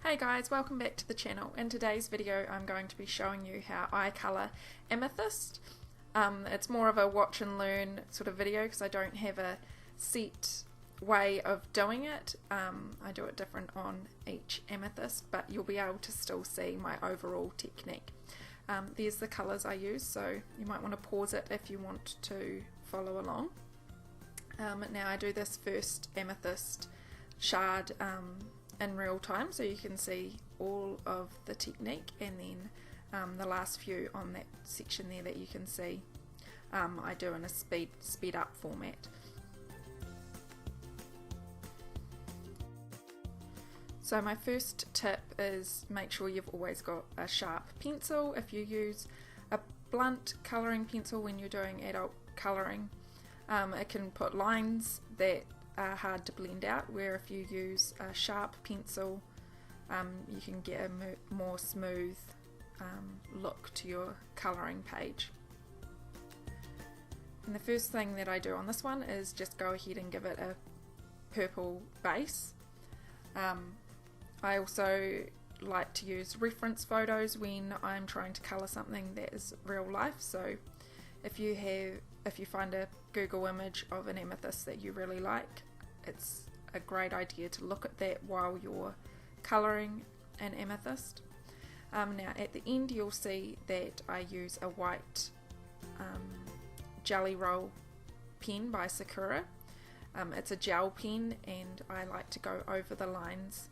Hey guys, welcome back to the channel. In today's video I'm going to be showing you how I colour Amethyst. It's more of a watch and learn sort of video because I don't have a set way of doing it. I do it different on each Amethyst, but you'll be able to still see my overall technique. There's the colours I use, so you might want to pause it if you want to follow along. Now I do this first Amethyst shard in real time, so you can see all of the technique, and then the last few on that section there that you can see I do in a speed up format. So my first tip is make sure you've always got a sharp pencil. If you use a blunt colouring pencil when you're doing adult colouring, it can put lines that are hard to blend out, where if you use a sharp pencil you can get a more smooth look to your colouring page. And the first thing that I do on this one is just go ahead and give it a purple base. I also like to use reference photos when I'm trying to colour something that is real life, so if you find a Google image of an amethyst that you really like, it's a great idea to look at that while you're colouring an amethyst. Now at the end you'll see that I use a white Jelly Roll pen by Sakura. It's a gel pen, and I like to go over the lines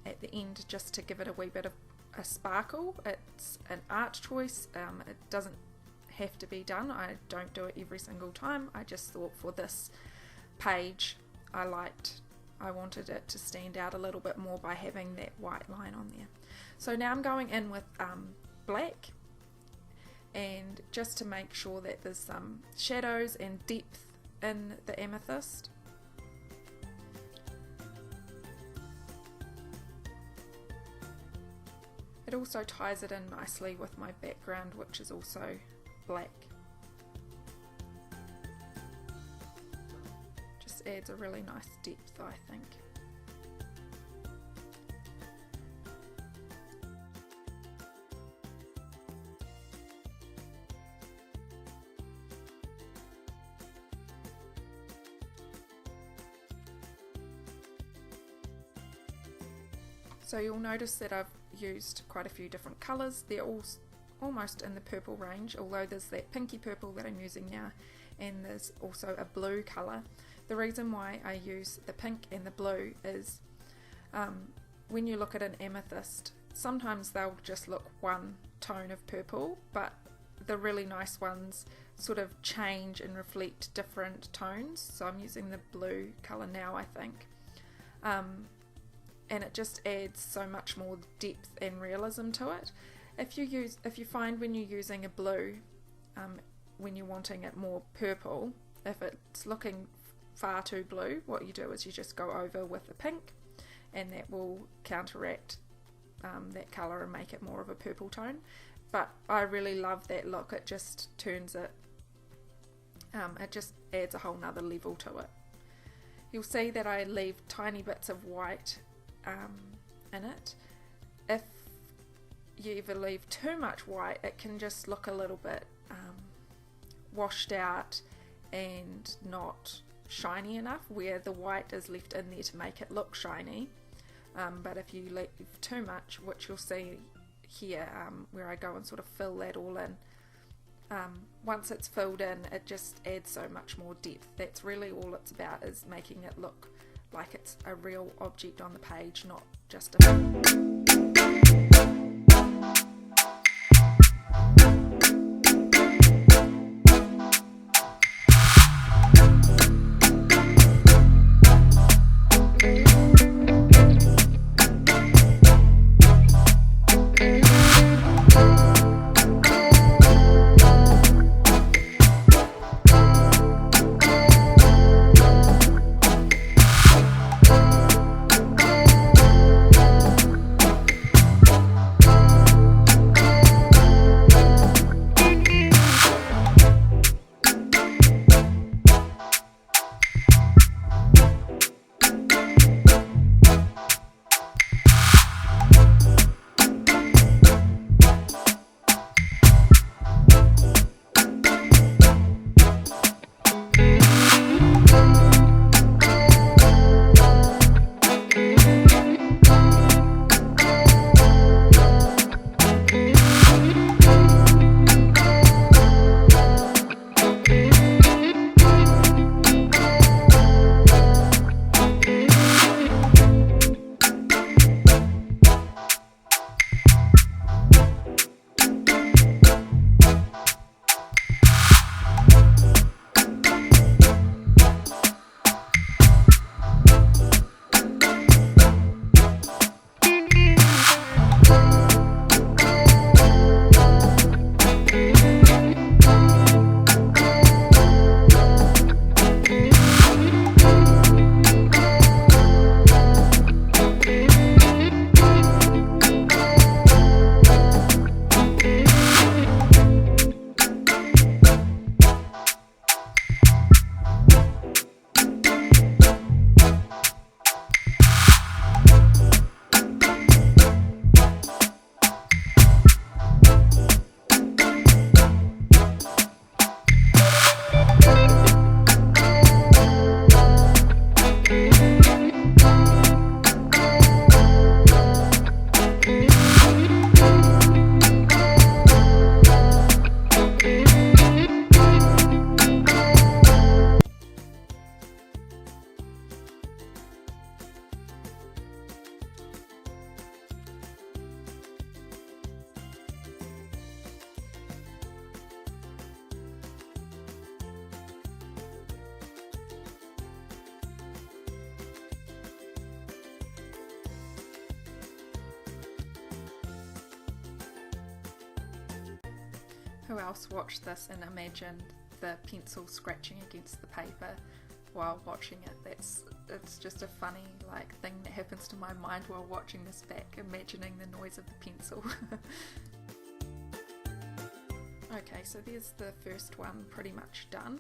at the end just to give it a wee bit of a sparkle. It's an art choice, it doesn't have to be done. I don't do it every single time. I just thought for this page I wanted it to stand out a little bit more by having that white line on there. So now I'm going in with black, and just to make sure that there's some shadows and depth in the amethyst. It also ties it in nicely with my background, which is also black. Just adds a really nice depth, I think. So you'll notice that I've used quite a few different colours. They're all almost in the purple range, although there's that pinky purple that I'm using now, and there's also a blue colour. The reason why I use the pink and the blue is when you look at an amethyst, sometimes they'll just look one tone of purple, but the really nice ones sort of change and reflect different tones. So I'm using the blue colour now, I think. And it just adds so much more depth and realism to it. If you find when you're using a blue, when you're wanting it more purple, if it's looking far too blue, what you do is you just go over with a pink, and that will counteract that colour and make it more of a purple tone. But I really love that look. It just turns it, it just adds a whole nother level to it. You'll see that I leave tiny bits of white in it. If you ever leave too much white, it can just look a little bit washed out and not shiny enough, where the white is left in there to make it look shiny. But if you leave too much, which you'll see here where I go and sort of fill that all in, once it's filled in, it just adds so much more depth. That's really all it's about, is making it look like it's a real object on the page, not just a Who else watched this and imagined the pencil scratching against the paper while watching it? It's just a funny thing that happens to my mind while watching this back, imagining the noise of the pencil. Okay, so there's the first one pretty much done.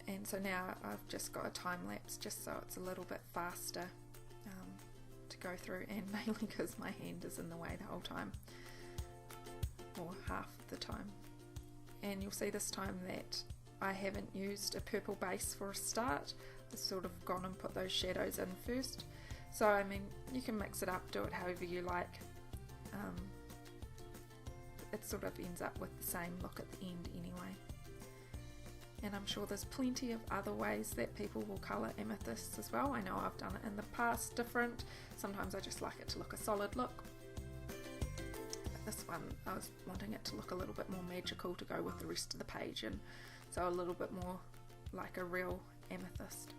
And so now I've just got a time lapse just so it's a little bit faster to go through, and mainly because my hand is in the way the whole time, or half the time. And you'll see this time that I haven't used a purple base for a start. I've sort of gone and put those shadows in first. So I mean, you can mix it up, do it however you like. It sort of ends up with the same look at the end anyway. And I'm sure there's plenty of other ways that people will colour amethysts as well. I know I've done it in the past different. Sometimes I just like it to look a solid look. But this one, I was wanting it to look a little bit more magical to go with the rest of the page, and so a little bit more like a real amethyst.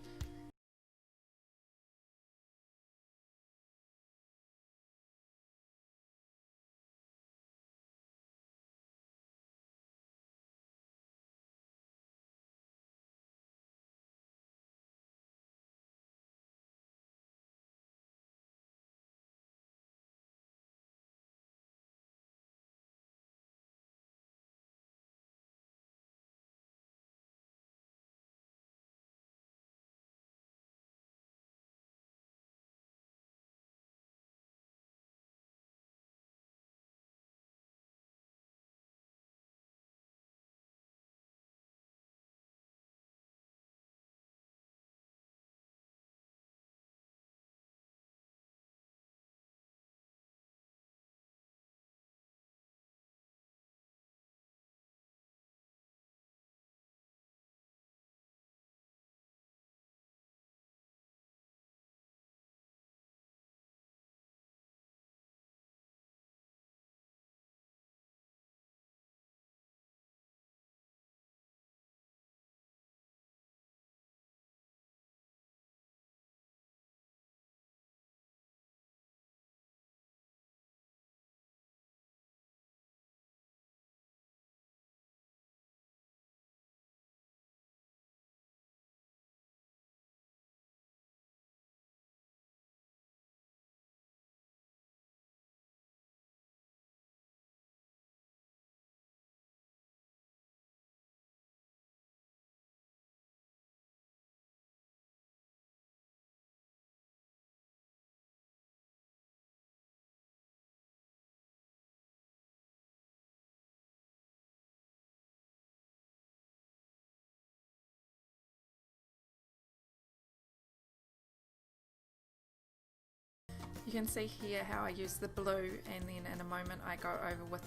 You can see here how I use the blue, and then in a moment I go over with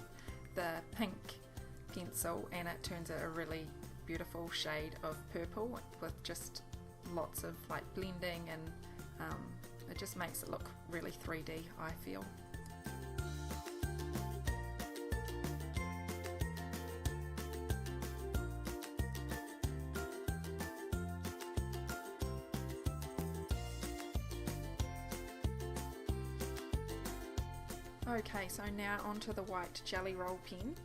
the pink pencil and it turns out a really beautiful shade of purple with just lots of blending, and it just makes it look really 3D, I feel. Okay, so now onto the white jelly roll pen.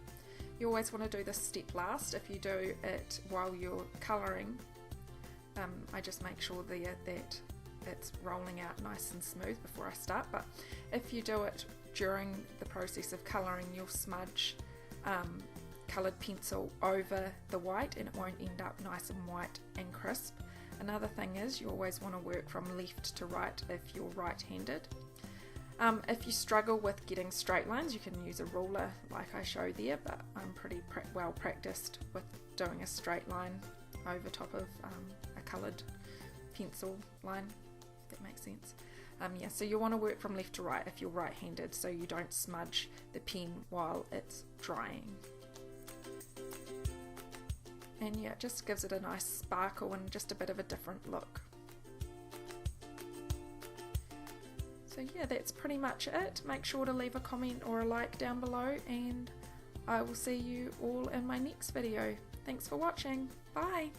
You always want to do this step last. If you do it while you're colouring, I just make sure there that it's rolling out nice and smooth before I start, but if you do it during the process of colouring, you'll smudge coloured pencil over the white and it won't end up nice and white and crisp. Another thing is you always want to work from left to right if you're right-handed. If you struggle with getting straight lines, you can use a ruler like I show there, but I'm pretty well practiced with doing a straight line over top of a coloured pencil line, if that makes sense. Yeah, so you want to work from left to right if you're right-handed, so you don't smudge the pen while it's drying. And yeah, it just gives it a nice sparkle and just a bit of a different look. So yeah, that's pretty much it. Make sure to leave a comment or a like down below, and I will see you all in my next video. Thanks for watching. Bye!